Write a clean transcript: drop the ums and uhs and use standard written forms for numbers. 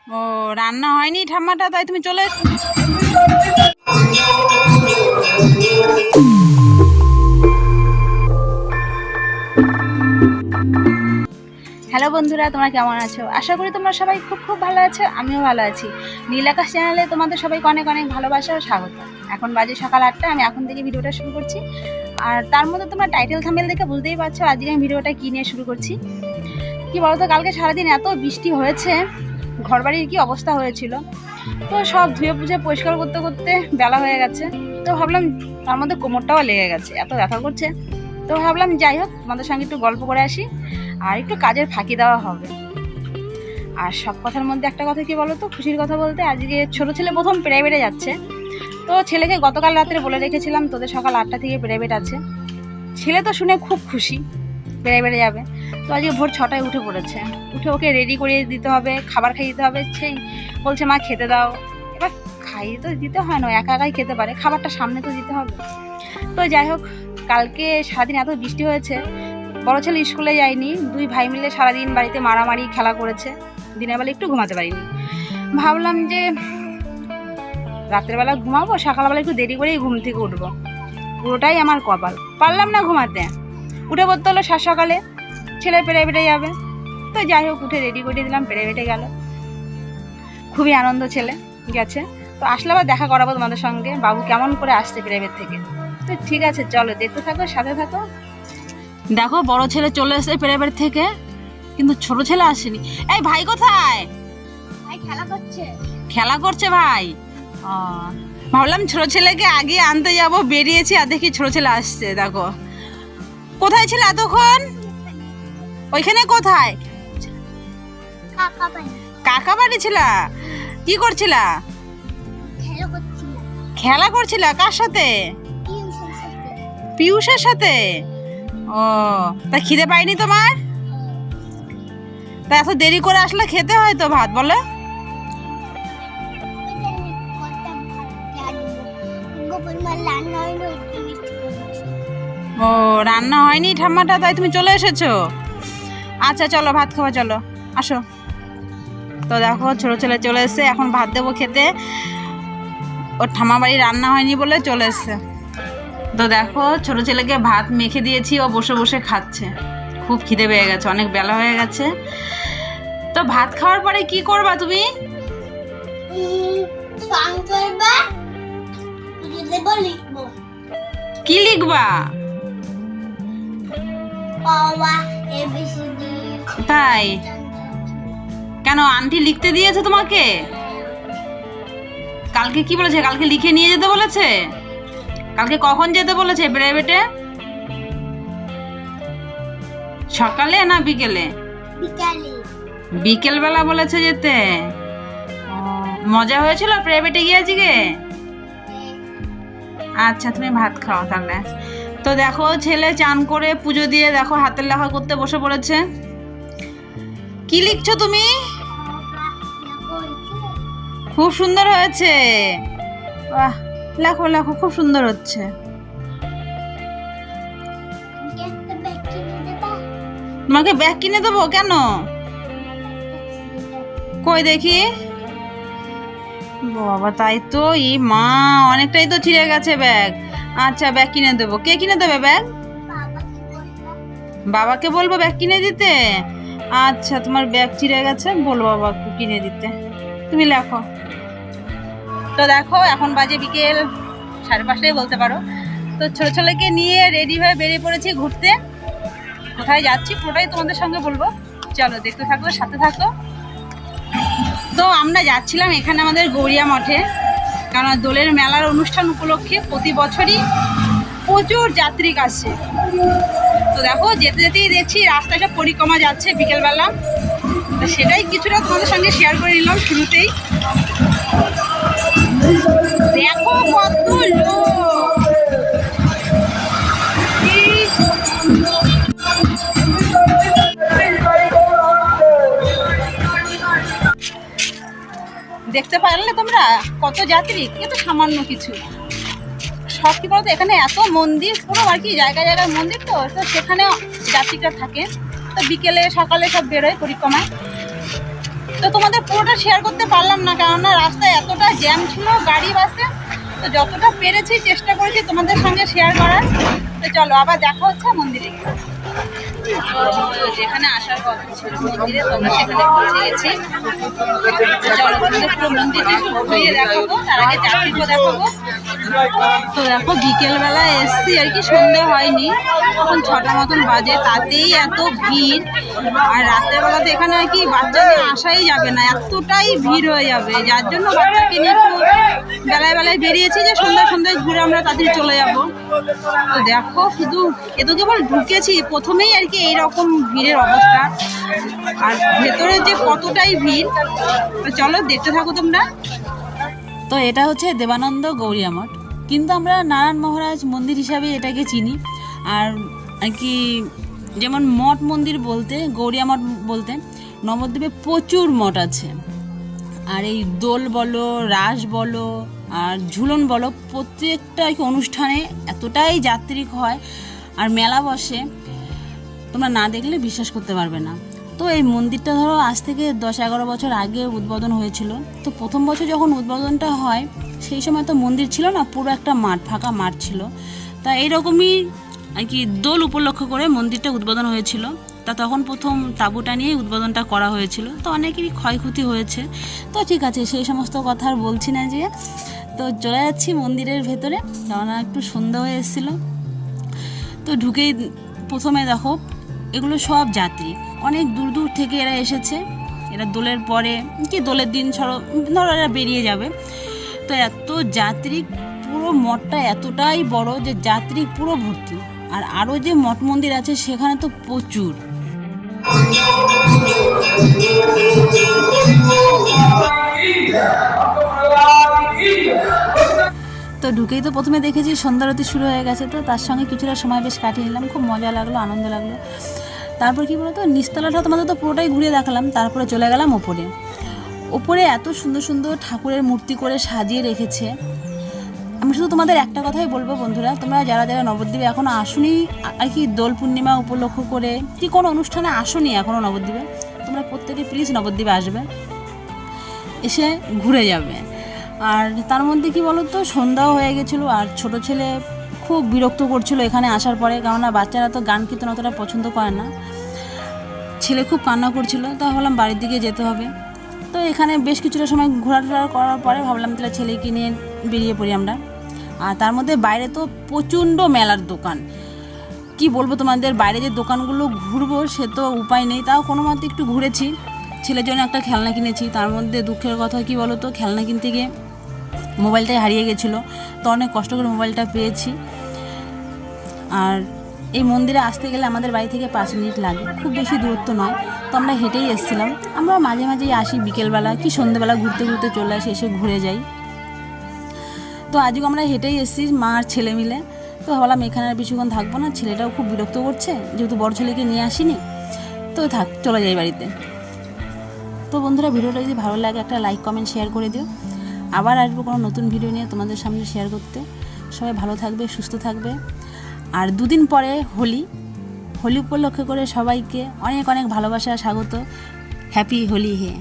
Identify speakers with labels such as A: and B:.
A: ও রান্না হয়নি ঠাম্মাটা, তাই তুমি চলে হ্যালো বন্ধুরা, তোমরা কেমন আছো? আশা করি তোমরা সবাই খুব খুব ভালো আছো। আমিও ভালো আছি। নীল আকাশ চ্যানেলে তোমাদের সবাইকে অনেক অনেক ভালোবাসা ও স্বাগত। এখন বাজে সকাল 8টা। আমি এখন থেকে ভিডিওটা শুরু করছি। আর তার মধ্যে তোমরা টাইটেল থাম্বনেল দেখে বুঝতেই পারছো আজকে আমি ভিডিওটা কী নিয়ে শুরু করছি। কি বলতো, কালকে সারাদিন এত বৃষ্টি হয়েছে, ঘরবাড়ির কি অবস্থা হয়েছিল। তো সব ধুয়ে পুজে পরিষ্কার করতে করতে বেলা হয়ে গেছে। তো ভাবলাম তার মধ্যে কোমরটাও লেগে গেছে, এত ব্যথা করছে। তো ভাবলাম যাই হোক তোমাদের সঙ্গে একটু গল্প করে আসি, আর একটু কাজের ফাঁকি দেওয়া হবে। আর সব কথার মধ্যে একটা কথা কি বলো তো, খুশির কথা বলতে আজকে ছোটো ছেলে প্রথম প্রাইভেটে যাচ্ছে। তো ছেলেকে গতকাল রাত্রে বলে রেখেছিলাম তোদের সকাল 8টা থেকে প্রাইভেট আছে। ছেলে তো শুনে খুব খুশি, প্রাইভেটে যাবে। তো আজকে ভোর 6টায় উঠে পড়েছে। উঠে ওকে রেডি করিয়ে দিতে হবে, খাবার খাইয়ে দিতে হবে। সেই বলছে মা খেতে দাও। এবার খাইয়ে তো দিতে হয় না, একা একাই খেতে পারে, খাবারটা সামনে তো দিতে হবে। তো যাই হোক, কালকে সারাদিন এত বৃষ্টি হয়েছে, বড় ছেলে স্কুলে যায়নি। দুই ভাই মিলে সারাদিন বাড়িতে মারামারি খেলা করেছে। দিনের বেলা একটু ঘুমাতে পারিনি। ভাবলাম যে রাতের বেলা ঘুমাবো, সকালবেলা একটু দেরি করেই ঘুম থেকে উঠবো। পুরোটাই আমার কপাল, পারলাম না ঘুমাতে। উঠে পড়তে হলো সাত সকালে, ছেলে প্রাইভেটে যাবে। তো যাই হোক, উঠে রেডি করে দিলাম, প্রাইভেটে গেল। খুবই আনন্দ, ছেলে গেছে। তো আসলে আবার দেখা করাবো তোমাদের সঙ্গে, বাবু কেমন করে আসছে প্রাইভেট থেকে। তো ঠিক আছে, চলো দেখতে থাকো, সাথে থাকো। দেখো বড় ছেলে চলে এসেছে প্রাইভেট থেকে, কিন্তু ছোট ছেলে আসেনি। এই ভাই কোথায়?
B: ভাই খেলা করছে।
A: খেলা করছে ভাই? ভাবলাম ছোট ছেলেকে আগে আনতে যাব, বেরিয়েছি আর দেখি ছোট ছেলে আসছে। দেখো কোথায় ছিল এতক্ষণ? ওইখানে কোথায়? কাকা বাড়ি ছিল? কি করছিল? খেলা করছিল। কার সাথে? পিয়ুষের সাথে। ও, তা খিদে পাইনি তোমার? তা এত দেরি করে আসলে খেতে হয় তো ভাত, বলে? ও রান্না হয়নি ঠাম্মাটা, তাই তুমি চলে এসেছো? আচ্ছা চলো ভাত খাওয়া, চলো আসো। তো দেখো ছোট ছেলে চলে এসছে, এখন ভাত দেবো খেতে। ওর ঠাম্মা বাড়ি রান্না হয়নি বলে চলে এসছে। তো দেখো ছোট ছেলেকে ভাত মেখে দিয়েছি, ও বসে বসে খাচ্ছে। খুব খিদে পেয়ে গেছে, অনেক বেলা হয়ে গেছে। তো ভাত খাওয়ার পরে কি করবা তুমি? কি লিখবা? তাই? কেন, আন্টি লিখতে দিয়েছে তোমাকে? কালকে কি বলেছে? কালকে লিখে নিয়ে যেতে বলেছে? কালকে কখন যেতে বলেছে প্রাইভেটে? সকালে না বিকেলে? বিকেল বেলা বলেছে যেতে। মজা হয়েছিল প্রাইভেটে গিয়ে আজকে? আচ্ছা তুমি ভাত খাও তাহলে। তো দেখো ছেলে চান করে পুজো দিয়ে দেখো হাতের লেখা করতে বসে পড়েছে। কি লিখছো তুমি? খুব সুন্দর হয়েছে। বাহ, লেখো লেখো, খুব সুন্দর হচ্ছে। তোমাকে ব্যাগ কিনে দেবো? কেন? কই দেখি। বাবা, তাই তো। ই মা, অনেকটাই তো ছিঁড়ে গেছে ব্যাগ। আচ্ছা ব্যাগ কিনে দেবো। কে কিনে দেবে ব্যাগ? বাবাকে বলবো ব্যাগ কিনে দিতে? আচ্ছা, তোমার ব্যাগ ছিঁড়ে গেছে, বলবো বাবাকে কিনে দিতে। তুমি লেখো। তো দেখো এখন বাজে বিকেল 5:30 বলতে পারো। তো ছোট ছেলেকে নিয়ে রেডি হয়ে বেরিয়ে পড়েছি ঘুরতে। কোথায় যাচ্ছি পুরোটাই তোমাদের সঙ্গে বলবো, চলো দেখতে থাকো, সাথে থাকো। তো আমরা যাচ্ছিলাম এখানে আমাদের গৌরিয়া মঠে, কারণ দোলের মেলার অনুষ্ঠান উপলক্ষে প্রতি বছরই প্রচুর যাত্রী আসে। তো দেখো যেতে যেতেই দেখছি রাস্তায় সব পরিক্রমা যাচ্ছে বিকেলবেলা। তো সেটাই কিছুটা তোমাদের সঙ্গে শেয়ার করে নিলাম শুরুতেই। দেখো কত লোক। দেখতে পারলে তোমরা কত যাত্রী, কিন্তু সামান্য কিছু। সব কি বলতো, এখানে এত মন্দির, পুরো আর কি জায়গায় জায়গায় মন্দির, তো সেখানে যাত্রীরা থাকে। তো বিকেলে সকালে সব বেরোয় পরিক্রমায়। তো তোমাদের পুরোটা শেয়ার করতে পারলাম না, কেননা রাস্তায় এতটা জ্যাম ছিল গাড়ি বাসে। তো যতটা পেরেছি চেষ্টা করেছি তোমাদের সঙ্গে শেয়ার করার। তো চলো আবার দেখা হচ্ছে মন্দিরে। তো যেখানে আসার কথা ছিল মন্দিরে, তোমরা সেখানে পৌঁছে গেছি। তো চলো তোমাদের পুরো মন্দিরটা একটু ঘুরিয়ে দেখাবো, তার আগে চারদিকও দেখাবো। তো দেখো বিকেলবেলা এসছি আর কি, সন্ধে হয়নি, এখন 6টা মতন বাজে, তাতেই এত ভিড়। আর রাতের বেলাতে এখানে আর কি বাচ্চা নিয়ে আসাই যাবে না, এতটাই ভিড় হয়ে যাবে, যার জন্য বাচ্চাকে নিয়ে একটু বেলায় বেলায় বেরিয়েছি যে সন্ধ্যায় ঘুরে আমরা তাড়াতাড়ি চলে যাব। তো দেখো শুধু এত কেবল ঢুকেছি প্রথমেই আর কি এইরকম ভিড়ের অবস্থা, আর ভেতরে যে কতটাই ভিড়। তো চলো দেখতে থাকো তোমরা। তো এটা হচ্ছে দেবানন্দ গৌরিয়া মঠ, কিন্তু আমরা নারায়ণ মহারাজ মন্দির হিসাবে এটাকে চিনি। আর কি যেমন মঠ মন্দির বলতে, গৌরিয়া মঠ বলতে নবদ্বীপে প্রচুর মঠ আছে। আর এই দোল বলো, রাস বলো, আর ঝুলন বলো, প্রত্যেকটা অনুষ্ঠানে এতটাই যাত্রিক হয় আর মেলা বসে, তোমরা না দেখলে বিশ্বাস করতে পারবে না। তো এই মন্দিরটা ধরো আজ থেকে 10-11 বছর আগে উদ্বোধন হয়েছিল। তো প্রথম বছর যখন উদ্বোধনটা হয় সেই সময় তো মন্দির ছিল না, পুরো একটা মাঠ, ফাঁকা মাঠ ছিল। তা এইরকমই আর কি দোল উপলক্ষ করে মন্দিরটা উদ্বোধন হয়েছিল। তা তখন প্রথম তাঁবুটা নিয়ে উদ্বোধনটা করা হয়েছিল। তো অনেকেরই ক্ষয়ক্ষতি হয়েছে। তো ঠিক আছে, সেই সমস্ত কথা আর বলছি না যে। তো চলে যাচ্ছি মন্দিরের ভেতরে, কেননা একটু সন্ধ্যা হয়ে এসেছিলো। তো ঢুকেই প্রথমে দেখো এগুলো সব যাত্রী, অনেক দূর দূর থেকে এরা এসেছে। এরা দোলের পরে কি দোলের দিন ধরো এরা বেরিয়ে যাবে। তো এত যাত্রী, পুরো মঠটা এতটাই বড় যে যাত্রী পুরো ভর্তি। আর আরও যে মঠ মন্দির আছে সেখানে তো প্রচুর। তো ঢুকেই তো প্রথমে দেখেছি সন্ধ্যারতি শুরু হয়ে গেছে। তো তার সঙ্গে কিছুটা সময় বেশ কাটিয়ে নিলাম, খুব মজা লাগলো, আনন্দ লাগলো। তারপর কি বলতো, নিচতলাটা তোমাদের তো পুরোটাই ঘুরিয়ে দেখালাম। তারপরে চলে গেলাম ওপরে এত সুন্দর সুন্দর ঠাকুরের মূর্তি করে সাজিয়ে রেখেছে। আমি শুধু তোমাদের একটা কথাই বলবো বন্ধুরা, তোমরা যারা যারা নবদ্বীপে এখনও আসোনি আর কি দোল পূর্ণিমা উপলক্ষ করে কি কোনো অনুষ্ঠানে আসোনি এখনও নবদ্বীপে, তোমরা প্রত্যেকে প্লিজ নবদ্বীপে আসবে, এসে ঘুরে যাবে। আর তার মধ্যে কি বলো তো, সন্ধ্যাও হয়ে গেছিলো। আর ছোট ছেলে খুব বিরক্ত করছিল এখানে আসার পরে, কেননা বাচ্চারা তো গান কীর্তন অতটা পছন্দ করে না। ছেলে খুব কান্না করছিল, তা ভাবলাম বাড়ির দিকে যেতে হবে। তো এখানে বেশ কিছুটা সময় ঘোরাফেরা করার পরে ভাবলাম তাহলে ছেলেকে নিয়ে বেরিয়ে পড়ি আমরা। আর তার মধ্যে বাইরে তো প্রচণ্ড মেলার দোকান, কি বলবো তোমাদের, বাইরে যে দোকানগুলো ঘুরবো সে তো উপায় নেই। তাও কোনো মতে একটু ঘুরেছি। ছেলের জন্য একটা খেলনা কিনেছি। তার মধ্যে দুঃখের কথা কি বলো তো, খেলনা কিনতে গিয়ে মোবাইলটাই হারিয়ে গেছিলো। তো অনেক কষ্ট করে মোবাইলটা পেয়েছি। আর এই মন্দিরে আসতে গেলে আমাদের বাড়ি থেকে 5 মিনিট লাগে, খুব বেশি দূরত্ব নয়। তো আমরা হেঁটেই এসেছিলাম। আমরা মাঝে মাঝেই আসি, বিকেলবেলা কি সন্ধ্যেবেলা ঘুরতে ঘুরতে চলে আসি, এসে ঘুরে যাই। তো আজকে আমরা হেঁটেই এসেছি মা আর ছেলে মিলে। তো ভাবলাম এখানে আর বেশিক্ষণ থাকবো না, ছেলেটাও খুব বিরক্ত করছে, যেহেতু বড় ছেলেকে নিয়ে আসিনি। তো চলে যাই বাড়িতে। তো বন্ধুরা, ভিডিওটা যদি ভালো লাগে একটা লাইক কমেন্ট শেয়ার করে দিও। আবার আসবো কোনো নতুন ভিডিও নিয়ে তোমাদের সামনে শেয়ার করতে। সবাই ভালো থাকবে, সুস্থ থাকবে। আর 2 দিন পরে হোলি উপলক্ষে করে সবাইকে অনেক অনেক ভালোবাসা, স্বাগত। হ্যাপি হোলি হে।